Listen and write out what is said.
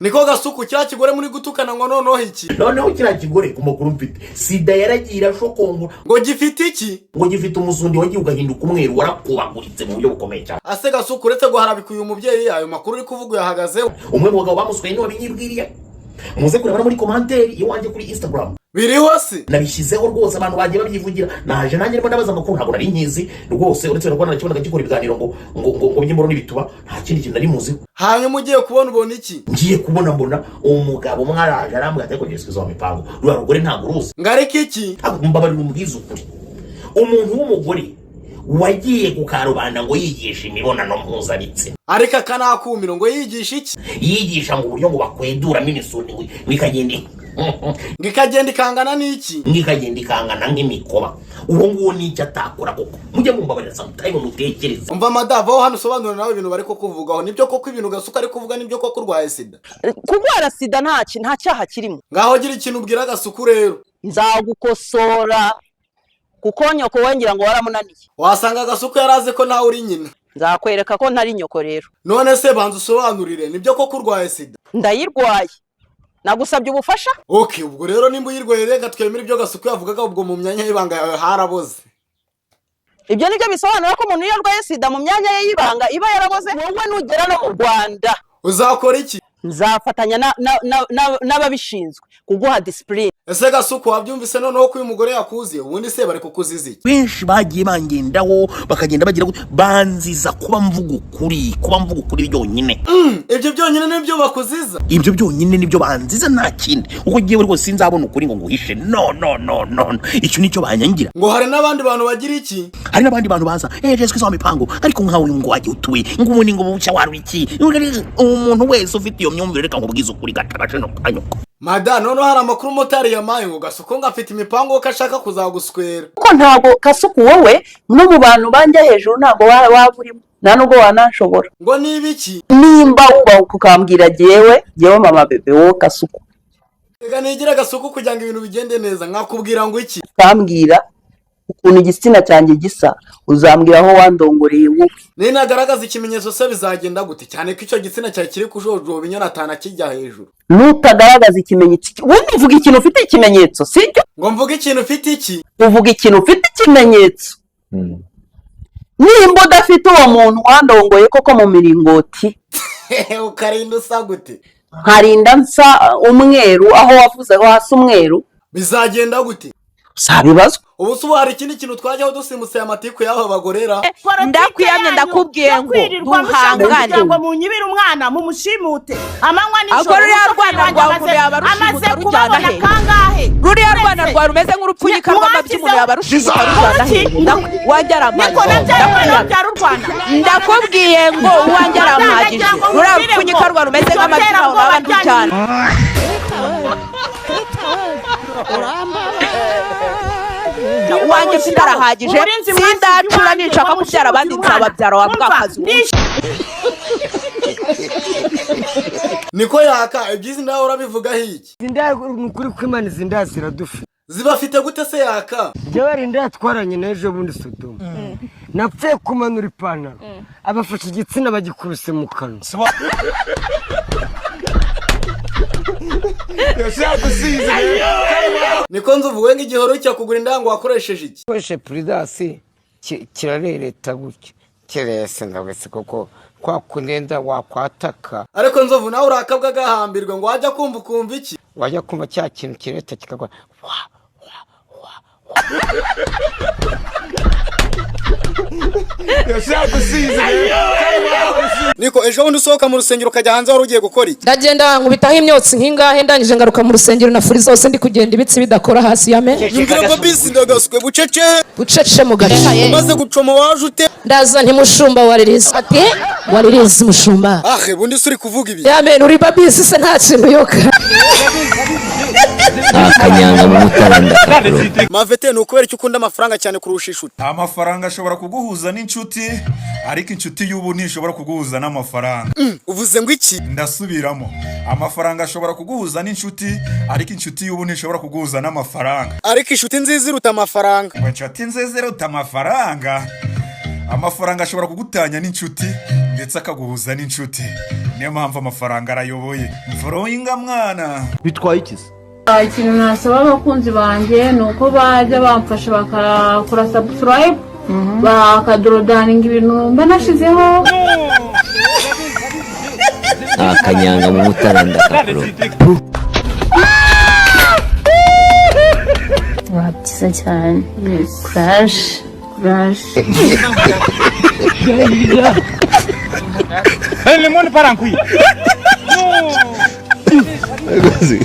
niko gasuku cya kigore muri gutukana ngo noneho iki noneho kira kigore kumakuru mfite sida yaragira shokongura ngo gifite iki ngo gifite umusundi wagiye ugahinduka umweru warakubaguritse mu buryo bukomeye cyane ase gasuku uretse guharabika uyu mubyeyi ayo makuru uri kuvuga yahagazeho umwe mu bagabo bamuswaye niwe binyibwiriye muze kureba muri commentaire iwanje kuri Instagram biriho se nabishyizeho rwose abantu bagiye babyivugira naje nanjye rero ndabaza amakuru ntabwo nari nkizi rwose uretse no kubona nakibona gikora ibiganiro ngo by'imboro n'ibituba nta kindi kintu nari muzi hanyuma ugiye kubona ubona iki ngiye kubona mbona umugabo mwaraje arambwa ateko Yesu mipango rwa rugore ntabwo ruzi ngariki iki mbabarira umubwiza ukuri umuntu w'umugore wagiye kukarubanda ngo yigisha imibonano mpuzabitsina ariko akanakumira ngo yigisha iki yigisha ngo uburyo ngo bakweduramo imisuni ngikagenda ikangana n'iki ngikagenda ikangana nk'imikoba uwo nguwo n'icyo atakora koko mujye mumbabarira sometime mutekereze umva madava aho hano usobanura nawe ibintu bari kukuvugaho nibyo koko ibintu gasuka ari kuvuga nibyo koko urwaye sida kurwara sida nta cyaha kirimo ngaho gira ikintu ubwira gasuku rero nzagukosora kuko nyoko wongera ngo waramunaniye wasanga gasuku yaraze ko nawe uri nyina nzakwereka ko ntari nyoko rero none se banza usobanurire nibyo koko urwaye sida ndayirwaye nagusabye ubufasha okay ubwo rero nimba uyirwaye reka twemere ibyo gasuku yavugaga ubwo mu myanya y'ibanga yawe haraboze ibyo nibyo bisobanura ko umuntu iyo arwaye sida mu myanya ye y'ibanga iba yaraboze wowe nugera no mu Rwanda uzakora iki nzafatanya n'ababishinzwe kuguha discipline ese gasuku wabyumvise noneho ko uyu mugore yakuziye ubundi se bari kukuziza iki benshi bagiye bangendaho bakagenda bagira banziza kuba mvuga ukuri byonyine ibyo byonyine nibyo bakuziza ibyo byonyine nibyo banziza nta kindi uko giye rwose sinzabona ukuri ngo nguhishe no icyo nicyo banyangira ngo hari n'abandi bantu bagira iki hari n'abandi bantu baza Yesu Kristo mipango ariko nkawe uyu ngo wagiye utuye ngo umuntu ngo bucya warwiki umuntu wese ufite iyo myumvire reka nkubwiza ukuri gatabashe no kanyuko Mada noneho hari amakuru motari yamaye ngo gasuko ngafite imipango ko ashaka kuzaguswera ko ntago kasuku wowe no mu bantu banja hejuru ntago waburimo nta nubwo wanashobora ngo nibiki nimba uba ukambwira jewe mama bebe wo kasuku ega nigira gasuku kugira ngo ibintu bigende neza nkakubwira ngo iki kambwira ukuntu igitsina cyanjye gisa uzambwira aho wandongoreye wowe ninagaragaza ikimenyetso se bizagenda gute cyane ko icyo gitsina cyawe kiri kujojoba inyonatana kijya hejuru nutagaragaza ikimenyetso ubundi uvuga ikintu ufite ikimenyetso sibyo ngo mvuga ikintu ufite iki uvuga ikintu ufite ikimenyetso nimba udafite uwo muntu wandongoye koko mu miringoti ukarinda usa gute nkarinda nsa umweru aho wavuzeho hasi umweru bizagenda gute sabibazwa ubu se hari ikindi kintu twajyaho dusimbutse amatiku y'aho bagorera ndakwiyamye ndakubwiye ngo duhangane ngo munyibire umwana mu mushimute amanywa n'ijoro agorera Rwanda rwa umuntu yabarushimuta rujyana he kangahe ruriya Rwanda rwa rumeze nk'urupfunyika rw'amabyi umuntu yabarushimuta rujyana he wanjyaramagije ndakubwiye ngo wanjyaramagije ruriya rupfunyika rwa rumeze nk'amabyi aho baba ndujyana wanjye sindarahagije sindacura nishaka kubyara abandi nzababyara wa bwakazi niko yaka ibyizi nawe urabivuga hiki zinda nukuri kwimana zinda ziradufite zibafite gute se yaka jewe rinda twaranye nejo bundi Sodoma napfe kumanura ipantaro abafashe igitsina bagikubise mu kanwa niko nzuvuwe nk'igihoro cyo kugura indango wakoresheje iki koreshe prudence kirarereta gutya kirese ndabese koko kwa kunenda wakwataka ariko nzovu nawe urakabwa gahambirwa ngo wajya kumva iki wajya kumva cya kintu kireta kikagwa niko ejo bundi usohoka mu rusengero ukajya hanze wari ugiye gukora iki ndagenda nkubitaho imyotsi nk'ingahe ndangije ngaruka mu rusengero na furi zose ndi kugenda ibitsi bidakora hasi yame ngira ngo bisi ndagaswe bucece mu gace umaze gucoma waje ute ndaza ntimushumba waririza ati waririza mushumba bundi suri kuvuga ibi yame uri babisi se nta kintu yoka akanyanga mu mutaranda mavete nukubera icyo ukunda amafaranga cyane kurusha inshuti amafaranga ashobora kuguhuza n'inshuti ariko inshuti y'ubu ntishobora kuguhuza n'amafaranga uvuze ngo iki ndasubiramo amafaranga ashobora kuguhuza n'inshuti ariko inshuti y'ubu ntishobora kuguhuza n'amafaranga ariko inshuti nziza iruta amafaranga inshuti nziza iruta amafaranga ashobora kugutanya n'inshuti ndetse ndetse akaguhuza n'inshuti. Niyo mpamvu amafaranga arayoboye. Mforoyinga mwana. bitwaye iki se? Ikintu nasaba abakunzi banjye ni uko bajya bamfasha bakakora subscribe bakadorodaninga ibintu mba nashizeho akanyanga mu mutara ndakakuro byiza cyane. Crash lemon parankui. Agora sim.